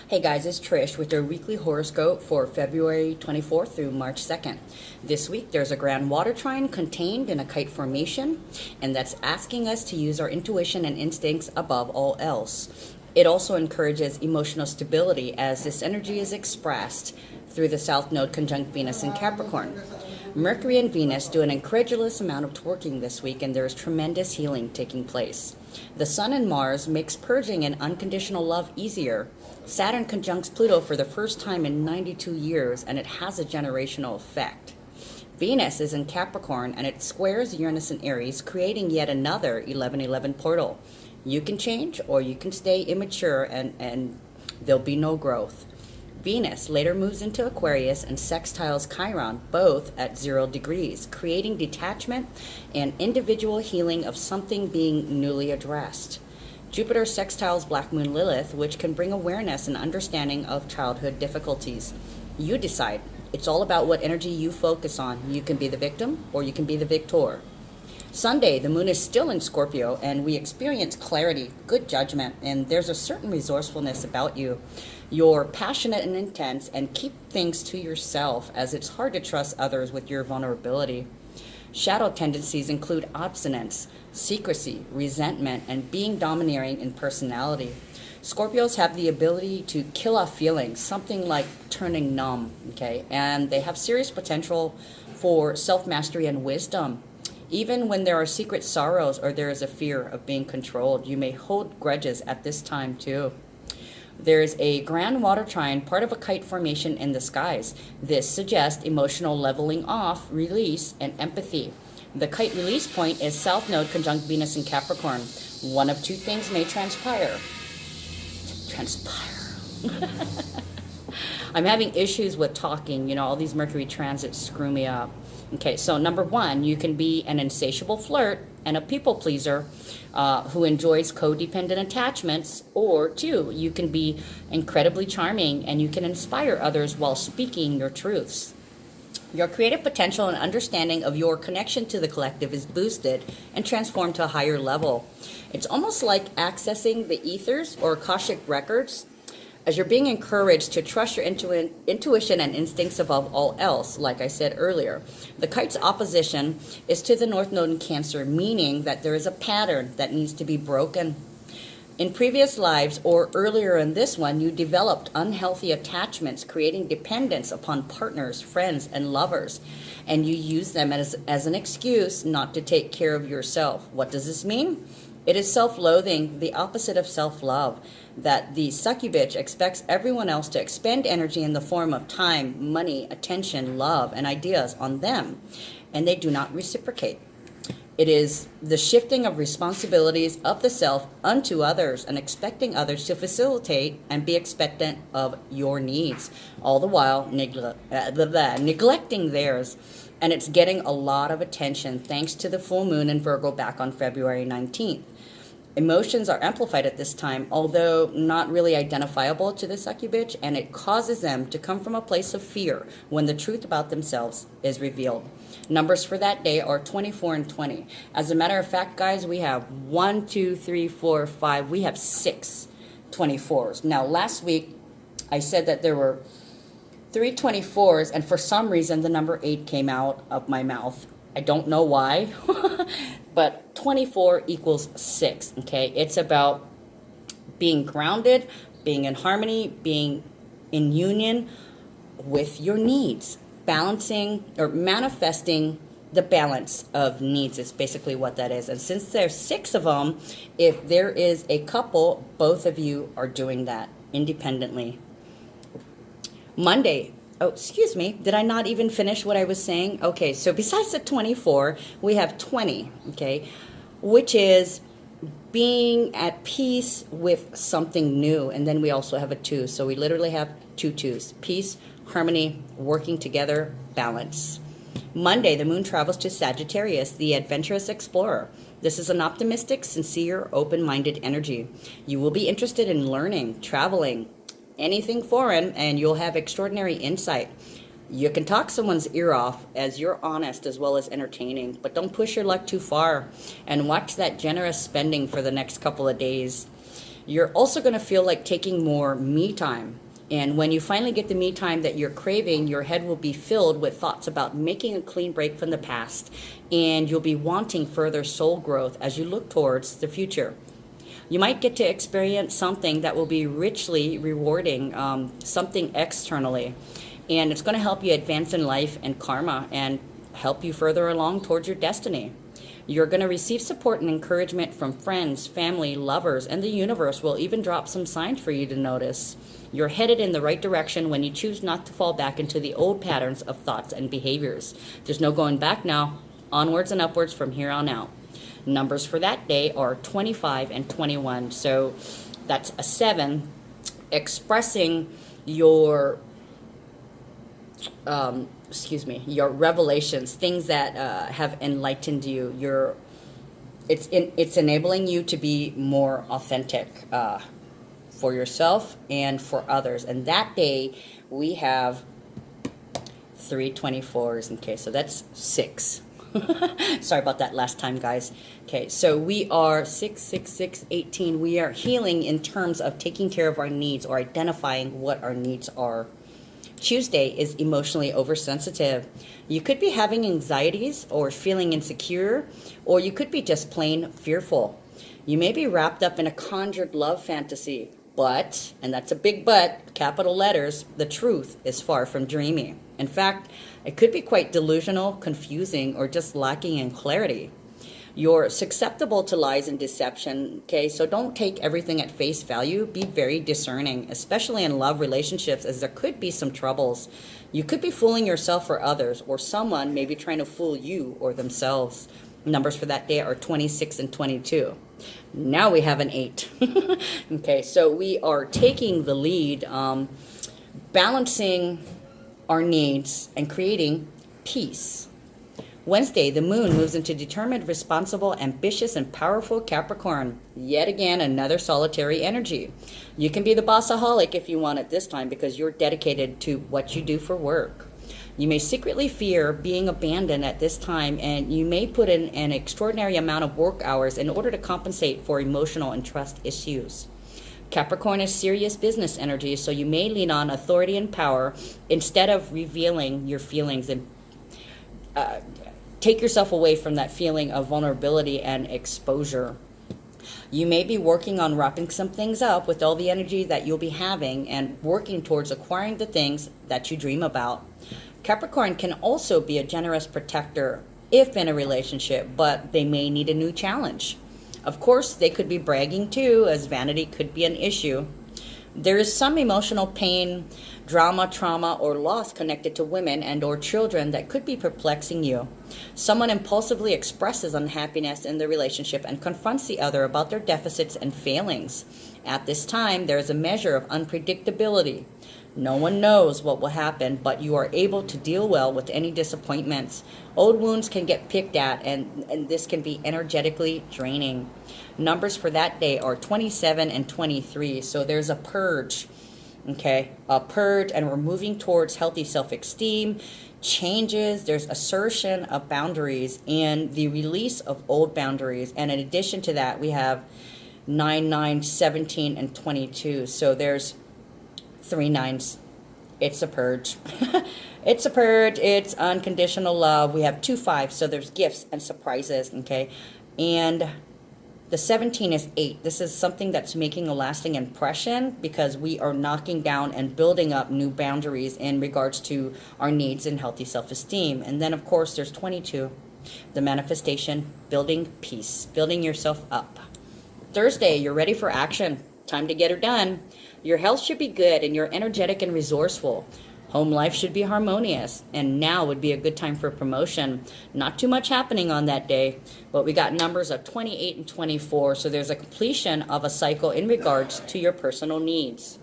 Hey guys, it's Trish with your weekly horoscope for February 24th through March 2nd. This week there's a grand water trine contained in a kite formation, and that's asking us to use our intuition and instincts above all else. It also encourages emotional stability as this energy is expressed through the South Node conjunct Venus in Capricorn. Mercury and Venus do an incredulous amount of twerking this week, and there is tremendous healing taking place. The Sun and Mars makes purging and unconditional love easier. Saturn conjuncts Pluto for the first time in 92 years, and it has a generational effect. Venus is in Capricorn, and it squares Uranus and Aries, creating yet another 1111 portal. You can change, or you can stay immature, and there'll be no growth. Venus later moves into Aquarius and sextiles Chiron, both at 0 degrees, creating detachment and individual healing of something being newly addressed. Jupiter sextiles Black Moon Lilith, which can bring awareness and understanding of childhood difficulties. You decide. It's all about what energy you focus on. You can be the victim or you can be the victor. Sunday, the moon is still in Scorpio, and we experience clarity, good judgment, and there's a certain resourcefulness about you. You're passionate and intense, and keep things to yourself, as it's hard to trust others with your vulnerability. Shadow tendencies include obstinance, secrecy, resentment, and being domineering in personality. Scorpios have the ability to kill off feelings, something like turning numb, okay? And they have serious potential for self-mastery and wisdom. Even when there are secret sorrows or there is a fear of being controlled, you may hold grudges at this time too. There is a grand water trine, part of a kite formation in the skies. This suggests emotional leveling off, release, and empathy. The kite release point is South Node conjunct Venus in Capricorn. One of two things may transpire. I'm having issues with talking. All these Mercury transits screw me up. Okay, so number one, you can be an insatiable flirt and a people pleaser who enjoys codependent attachments, or two, you can be incredibly charming and you can inspire others while speaking your truths. Your creative potential and understanding of your connection to the collective is boosted and transformed to a higher level. It's almost like accessing the ethers or Akashic records, as you're being encouraged to trust your intuition and instincts above all else, like I said earlier. The kite's opposition is to the North Node in Cancer, meaning that there is a pattern that needs to be broken. In previous lives, or earlier in this one, you developed unhealthy attachments, creating dependence upon partners, friends, and lovers. And you use them as an excuse not to take care of yourself. What does this mean? It is self-loathing, the opposite of self-love, that the succubus expects everyone else to expend energy in the form of time, money, attention, love, and ideas on them, and they do not reciprocate. It is the shifting of responsibilities of the self unto others and expecting others to facilitate and be expectant of your needs, all the while neglecting theirs. And it's getting a lot of attention thanks to the full moon in Virgo back on February 19th. Emotions are amplified at this time, although not really identifiable to the succubus, and it causes them to come from a place of fear when the truth about themselves is revealed. Numbers for that day are 24 and 20. As a matter of fact, guys, we have 1, 2, 3, 4, 5. We have 6 24s. Now, last week, I said that there were 3 24s, and for some reason, the number 8 came out of my mouth. I don't know why, but 24 equals 6, okay? It's about being grounded, being in harmony, being in union with your needs, balancing or manifesting the balance of needs is basically what that is. And since there's 6 of them, if there is a couple, both of you are doing that independently. Monday. Oh, excuse me. Did I not even finish what I was saying? Okay, so besides the 24, we have 20, okay, which is being at peace with something new. And then we also have a 2. So we literally have 2 2s. Peace, harmony, working together, balance. Monday, the moon travels to Sagittarius, the adventurous explorer. This is an optimistic, sincere, open-minded energy. You will be interested in learning, traveling, anything foreign, and you'll have extraordinary insight. You can talk someone's ear off as you're honest as well as entertaining, but don't push your luck too far, and watch that generous spending for the next couple of days. You're also going to feel like taking more me time. And when you finally get the me time that you're craving, your head will be filled with thoughts about making a clean break from the past, and you'll be wanting further soul growth as you look towards the future. You might get to experience something that will be richly rewarding, something externally, and it's going to help you advance in life and karma and help you further along towards your destiny. You're going to receive support and encouragement from friends, family, lovers, and the universe will even drop some signs for you to notice. You're headed in the right direction when you choose not to fall back into the old patterns of thoughts and behaviors. There's no going back now. Onwards and upwards from here on out. Numbers for that day are 25 and 21. So that's a 7, expressing your your revelations, things that have enlightened you. It's enabling you to be more authentic for yourself and for others. And that day we have 3 24s. Okay, so that's 6. Sorry about that last time, guys. Okay, so we are 6, 6, 6, 18. We are healing in terms of taking care of our needs or identifying what our needs are. Tuesday is emotionally oversensitive. You could be having anxieties or feeling insecure, or you could be just plain fearful. You may be wrapped up in a conjured love fantasy, but, and that's a big but, capital letters, the truth is far from dreamy. In fact, it could be quite delusional, confusing, or just lacking in clarity. You're susceptible to lies and deception, okay? So don't take everything at face value. Be very discerning, especially in love relationships, as there could be some troubles. You could be fooling yourself or others, or someone may be trying to fool you or themselves. Numbers for that day are 26 and 22. Now we have an 8. Okay, so we are taking the lead, balancing our needs and creating peace. Wednesday, the moon moves into determined, responsible, ambitious, and powerful Capricorn. Yet again, another solitary energy. You can be the bossaholic if you want it this time because you're dedicated to what you do for work. You may secretly fear being abandoned at this time, and you may put in an extraordinary amount of work hours in order to compensate for emotional and trust issues. Capricorn is serious business energy, so you may lean on authority and power instead of revealing your feelings and take yourself away from that feeling of vulnerability and exposure. You may be working on wrapping some things up with all the energy that you'll be having and working towards acquiring the things that you dream about. Capricorn can also be a generous protector if in a relationship, but they may need a new challenge. Of course, they could be bragging too, as vanity could be an issue. There is some emotional pain, drama, trauma, or loss connected to women and or children that could be perplexing you. Someone impulsively expresses unhappiness in the relationship and confronts the other about their deficits and failings. At this time, there is a measure of unpredictability. No one knows what will happen, but you are able to deal well with any disappointments. Old wounds can get picked at, and this can be energetically draining. Numbers for that day are 27 and 23, so there's a purge. Okay, a purge, and we're moving towards healthy self-esteem, changes, there's assertion of boundaries, and the release of old boundaries. And in addition to that, we have 9, 9, 17, and 22. So there's 3 9s. It's a purge. It's a purge. It's unconditional love. We have 2 5s, so there's gifts and surprises, okay? And the 17 is 8. This is something that's making a lasting impression because we are knocking down and building up new boundaries in regards to our needs and healthy self-esteem. And then, of course, there's 22, the manifestation, building peace, building yourself up. Thursday, you're ready for action. Time to get her done. Your health should be good and you're energetic and resourceful. Home life should be harmonious, and now would be a good time for promotion. Not too much happening on that day, but we got numbers of 28 and 24, so there's a completion of a cycle in regards to your personal needs.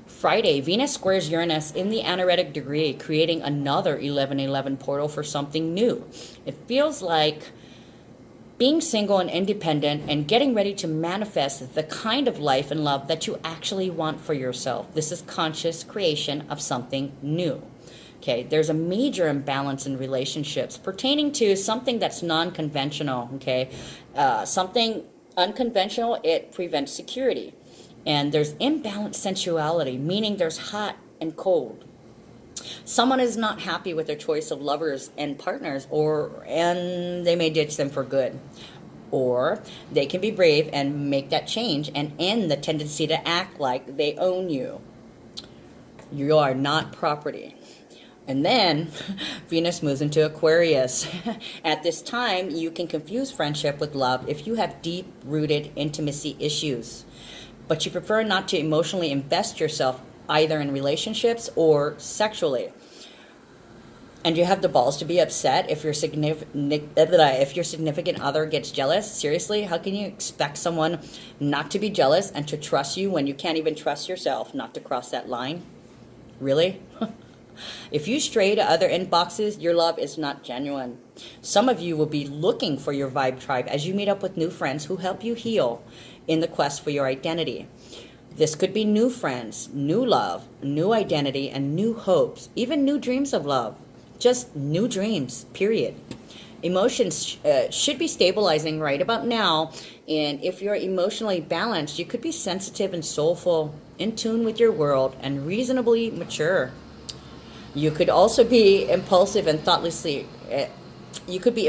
Friday, Venus squares Uranus in the anaretic degree, creating another 11-11 portal for something new. It feels like being single and independent and getting ready to manifest the kind of life and love that you actually want for yourself. This is conscious creation of something new. Okay, there's a major imbalance in relationships pertaining to something that's non-conventional, okay? Something Unconventional, it prevents security. And there's imbalanced sensuality, meaning there's hot and cold. Someone is not happy with their choice of lovers and partners, and they may ditch them for good. Or they can be brave and make that change and end the tendency to act like they own you. You are not property. And then Venus moves into Aquarius. At this time, you can confuse friendship with love if you have deep-rooted intimacy issues. But you prefer not to emotionally invest yourself either in relationships or sexually. And you have the balls to be upset if your significant other gets jealous. Seriously, how can you expect someone not to be jealous and to trust you when you can't even trust yourself not to cross that line? Really? If you stray to other inboxes, your love is not genuine. Some of you will be looking for your vibe tribe as you meet up with new friends who help you heal in the quest for your identity. This could be new friends, new love, new identity, and new hopes, even new dreams of love. Just new dreams, period. Emotions should be stabilizing right about now, and if you're emotionally balanced, you could be sensitive and soulful, in tune with your world, and reasonably mature. You could also be impulsive and thoughtlessly. You could be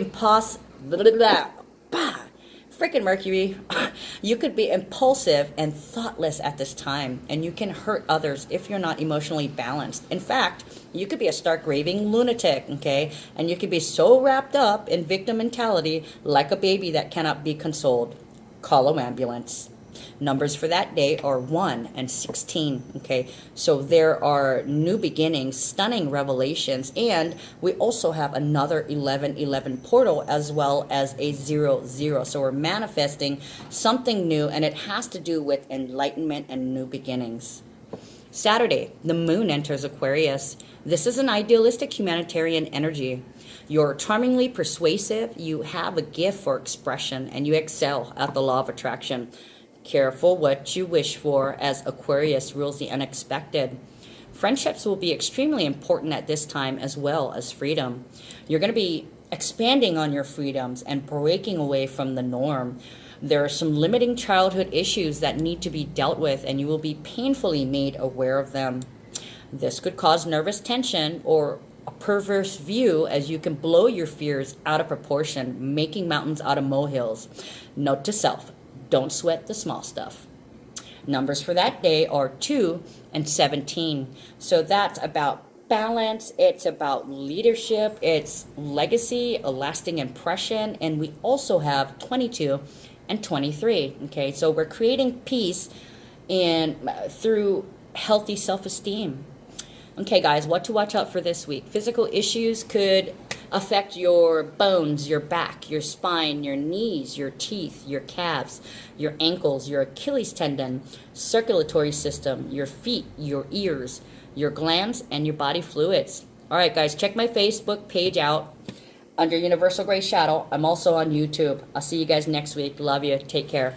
freaking Mercury. You could be impulsive and thoughtless at this time, and you can hurt others if you're not emotionally balanced. In fact, you could be a stark raving lunatic, okay? And you could be so wrapped up in victim mentality like a baby that cannot be consoled. Call an ambulance. Numbers for that day are 1 and 16, okay? So there are new beginnings, stunning revelations, and we also have another 1111 portal as well as a 00. So we're manifesting something new, and it has to do with enlightenment and new beginnings. Saturday, the moon enters Aquarius. This is an idealistic humanitarian energy. You're charmingly persuasive, you have a gift for expression, and you excel at the law of attraction. Careful what you wish for, as Aquarius rules the unexpected. Friendships will be extremely important at this time, as well as freedom. You're going to be expanding on your freedoms and breaking away from the norm. There are some limiting childhood issues that need to be dealt with, and you will be painfully made aware of them. This could cause nervous tension or a perverse view, as you can blow your fears out of proportion, making mountains out of molehills. Note to self: don't sweat the small stuff. Numbers for that day are 2 and 17. So that's about balance, it's about leadership, it's legacy, a lasting impression, and we also have 22 and 23. Okay, so we're creating peace through healthy self-esteem. Okay, guys, what to watch out for this week? Physical issues could affect your bones, your back, your spine, your knees, your teeth, your calves, your ankles, your Achilles tendon, circulatory system, your feet, your ears, your glands, and your body fluids. All right, guys, check my Facebook page out under Universal Gray Shadow. I'm also on YouTube. I'll see you guys next week. Love you. Take care.